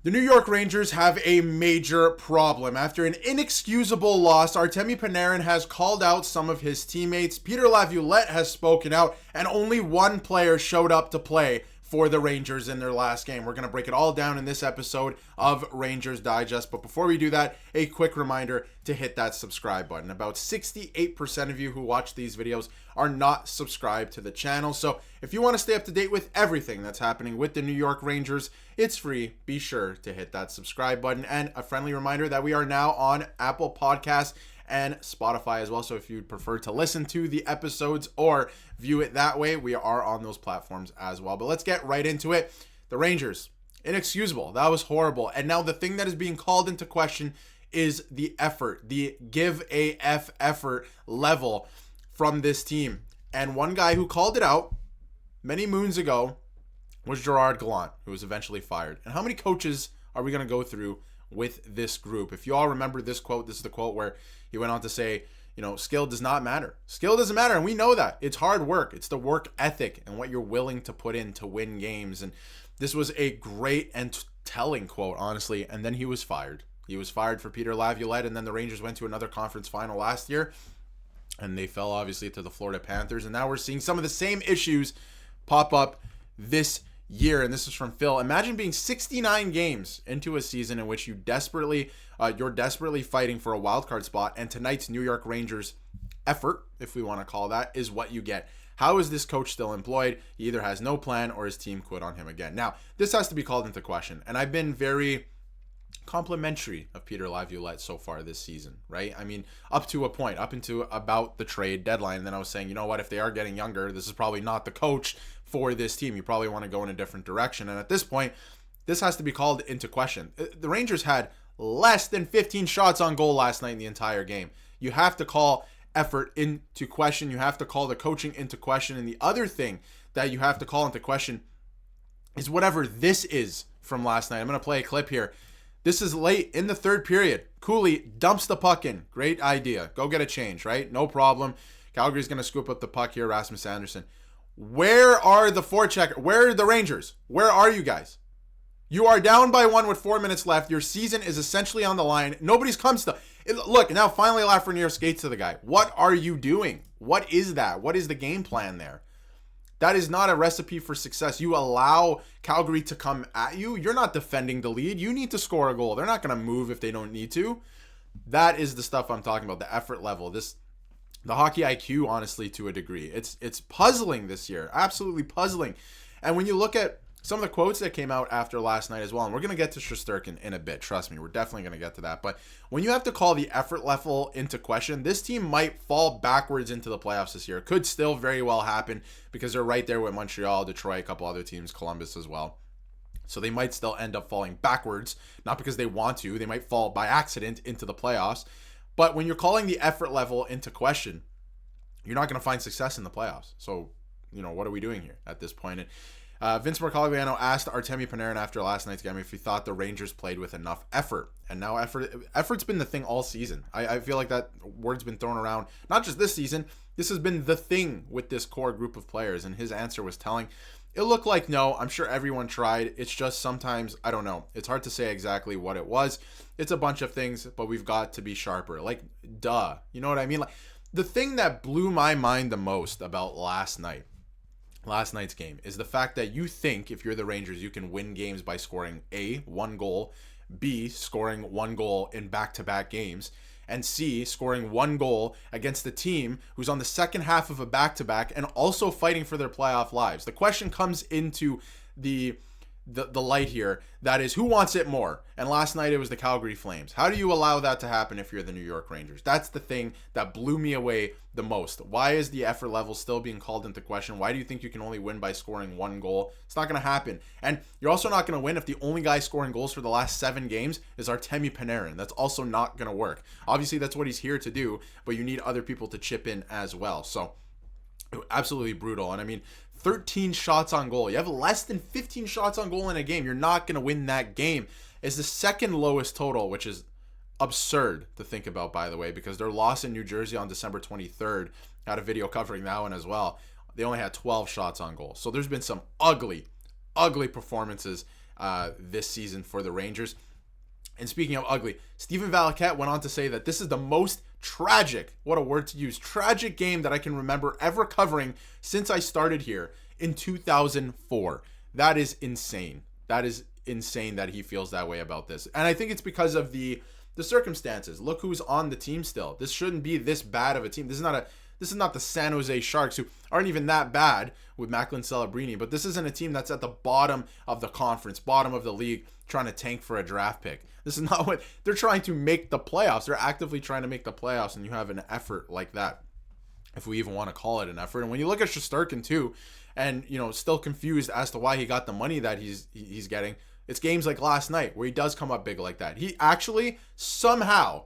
The New York Rangers have a major problem. After an inexcusable loss, Artemi Panarin has called out some of his teammates, Peter Laviolette has spoken out, and only one player showed up to play for the Rangers in their last game. We're going to break it all down in this episode of Rangers Digest. But before we do that, a quick reminder to hit that subscribe button. About 68% of you who watch these videos are not subscribed to the channel. So if you want to stay up to date with everything that's happening with the New York Rangers, it's free. Be sure to hit that subscribe button. And a friendly reminder that we are now on Apple Podcasts and Spotify as well. So if you'd prefer to listen to the episodes or view it that way, we are on those platforms as well. But let's get right into it. The Rangers, inexcusable. That was horrible. And now the thing that is being called into question is the effort, the give a F effort level from this team. And one guy who called it out many moons ago was Gerard Gallant, who was eventually fired. And how many coaches are we going to go through with this group? If you all remember this quote, this is the quote where he went on to say, skill does not matter. Skill doesn't matter, and we know that. It's hard work. It's the work ethic and what you're willing to put in to win games. And this was a great and telling quote, honestly. And then he was fired. He was fired for Peter Laviolette, and then the Rangers went to another conference final last year, and they fell, obviously, to the Florida Panthers. And now we're seeing some of the same issues pop up this year. And this is from Phil. Imagine being 69 games into a season in which you're desperately fighting for a wild card spot, and tonight's New York Rangers effort, if we want to call that, is what you get. How is this coach still employed? He either has no plan or his team quit on him again. Now, this has to be called into question, and I've been very complimentary of Peter Laviolette so far this season, right? I mean, up to a point, up into about the trade deadline. And then I was saying, you know what, if they are getting younger, this is probably not the coach for this team. You probably want to go in a different direction. And at this point, this has to be called into question. The Rangers had less than 15 shots on goal last night in the entire game. You have to call effort into question. You have to call the coaching into question. And the other thing that you have to call into question is whatever this is from last night. I'm going to play a clip here. This is late in the third period. Cooley dumps the puck in. Great idea. Go get a change, right? No problem. Calgary's going to scoop up the puck here. Rasmus Andersson. Where are the forechecker? Where are the Rangers? Where are you guys? You are down by one with 4 minutes left. Your season is essentially on the line. Nobody's come still. Look, now finally Lafreniere skates to the guy. What are you doing? What is that? What is the game plan there? That is not a recipe for success. You allow Calgary to come at you. You're not defending the lead. You need to score a goal. They're not going to move if they don't need to. That is the stuff I'm talking about, the effort level. The hockey IQ, honestly, to a degree. It's puzzling this year, absolutely puzzling. And when you look at some of the quotes that came out after last night as well, and we're going to get to Shesterkin in a bit, trust me, we're definitely going to get to that. But when you have to call the effort level into question, this team might fall backwards into the playoffs this year. It could still very well happen because they're right there with Montreal, Detroit, a couple other teams, Columbus as well. So they might still end up falling backwards, not because they want to. They might fall by accident into the playoffs. But when you're calling the effort level into question, you're not going to find success in the playoffs. So, what are we doing here at this point? And Vince Mercogliano asked Artemi Panarin after last night's game if he thought the Rangers played with enough effort. And now effort's been the thing all season. I feel like that word's been thrown around, not just this season. This has been the thing with this core group of players. And his answer was telling. It looked like no. I'm sure everyone tried. It's just sometimes, I don't know. It's hard to say exactly what it was. It's a bunch of things, but we've got to be sharper. Like, duh. You know what I mean? Like, the thing that blew my mind the most about last night's game is the fact that you think if you're the Rangers, you can win games by scoring A, one goal, B, scoring one goal in back-to-back games, and C, scoring one goal against a team who's on the second half of a back-to-back and also fighting for their playoff lives. The question comes into the light here. That is, who wants it more? And last night it was the Calgary Flames. How do you allow that to happen if you're the New York Rangers? That's the thing that blew me away the most. Why is the effort level still being called into question? Why do you think you can only win by scoring one goal? It's not going to happen. And you're also not going to win if the only guy scoring goals for the last 7 games is Artemi Panarin. That's also not going to work. Obviously, that's what he's here to do, but you need other people to chip in as well. So, absolutely brutal. And I mean, 13 shots on goal. You have less than 15 shots on goal in a game. You're not going to win that game. It's the second lowest total, which is absurd to think about, by the way, because their loss in New Jersey on December 23rd, had a video covering that one as well. They only had 12 shots on goal. So there's been some ugly performances this season for the Rangers. And speaking of ugly, Stephen Valiquette went on to say that this is the most tragic, what a word to use, tragic game that I can remember ever covering since I started here in 2004. That is insane. That is insane that he feels that way about this. And I think it's because of the circumstances. Look who's on the team still. This shouldn't be this bad of a team. This is not the San Jose Sharks, who aren't even that bad with Macklin Celebrini, but this isn't a team that's at the bottom of the conference, bottom of the league, trying to tank for a draft pick. This is not what they're trying to make the playoffs. They're actively trying to make the playoffs, and you have an effort like that, if we even want to call it an effort. And when you look at Shesterkin too, and still confused as to why he got the money that he's getting, it's games like last night where he does come up big like that. He actually somehow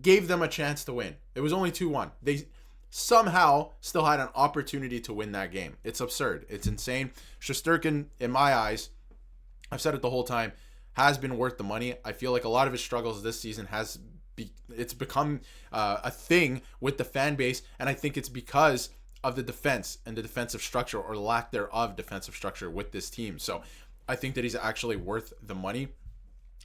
gave them a chance to win. It was only 2-1. They somehow still had an opportunity to win that game. It's absurd. It's insane. Shesterkin, in my eyes, I've said it the whole time, has been worth the money. I feel like a lot of his struggles this season it's become a thing with the fan base, and I think it's because of the defense and the defensive structure, or lack thereof defensive structure with this team. So I think that he's actually worth the money.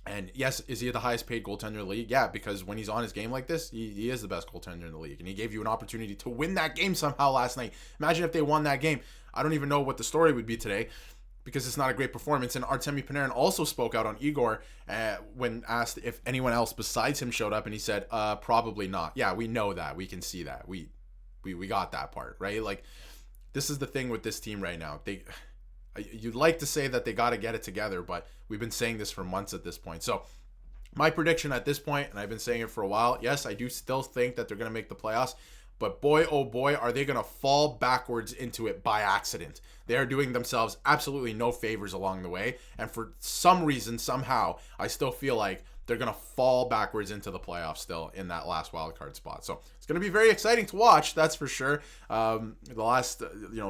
And yes, is he the highest paid goaltender in the league? Yeah, because when he's on his game like this, he is the best goaltender in the league. And he gave you an opportunity to win that game somehow last night. Imagine if they won that game. I don't even know what the story would be today, because it's not a great performance. And Artemi Panarin also spoke out on Igor when asked if anyone else besides him showed up, and he said, probably not. Yeah, we know that. We can see that. We got that part, right? Like, this is the thing with this team right now. You'd like to say that they got to get it together, but we've been saying this for months at this point. So my prediction at this point, and I've been saying it for a while, yes, I do still think that they're going to make the playoffs, but boy, oh boy, are they going to fall backwards into it by accident. They are doing themselves absolutely no favors along the way, and for some reason, somehow, I still feel like they're going to fall backwards into the playoffs still in that last wild card spot. So it's going to be very exciting to watch, that's for sure. The last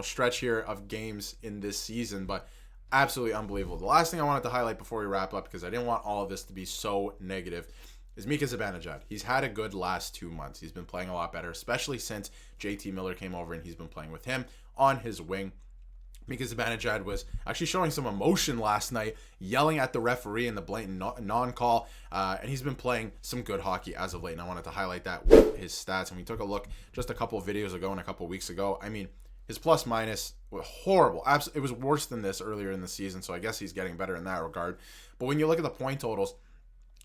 stretch here of games in this season, but absolutely unbelievable. The last thing I wanted to highlight before we wrap up, because I didn't want all of this to be so negative, is Mika Zibanejad. He's had a good last 2 months. He's been playing a lot better, especially since JT Miller came over and he's been playing with him on his wing. Mika Zibanejad was actually showing some emotion last night, yelling at the referee in the blatant non-call, and he's been playing some good hockey as of late, and I wanted to highlight that with his stats. And we took a look just a couple of videos ago and a couple of weeks ago. I mean, his plus-minus was horrible. It was worse than this earlier in the season, so I guess he's getting better in that regard. But when you look at the point totals,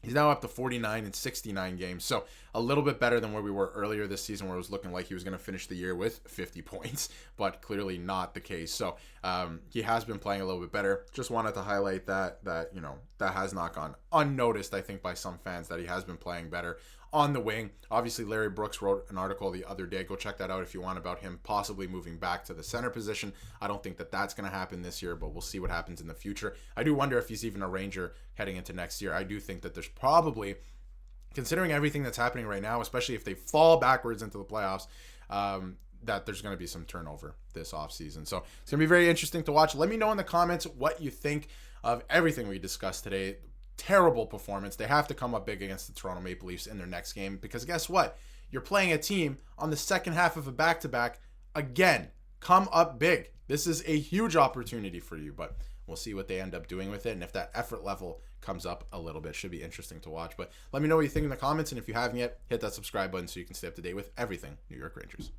he's now up to 49 in 69 games. So a little bit better than where we were earlier this season, where it was looking like he was going to finish the year with 50 points, but clearly not the case. So he has been playing a little bit better. Just wanted to highlight that has not gone unnoticed, I think, by some fans, that he has been playing better on the wing. Obviously, Larry Brooks wrote an article the other day. Go check that out if you want, about him possibly moving back to the center position. I don't think that that's going to happen this year, but we'll see what happens in the future. I do wonder if he's even a Ranger heading into next year. I do think that there's probably, considering everything that's happening right now, especially if they fall backwards into the playoffs, that there's going to be some turnover this offseason. So it's going to be very interesting to watch. Let me know in the comments what you think of everything we discussed today. Terrible performance. They have to come up big against the Toronto Maple Leafs in their next game, because guess what? You're playing a team on the second half of a back-to-back. Again, come up big. This is a huge opportunity for you, but we'll see what they end up doing with it, and if that effort level comes up a little bit. Should be interesting to watch. But let me know what you think in the comments, and if you haven't yet, hit that subscribe button so you can stay up to date with everything New York Rangers.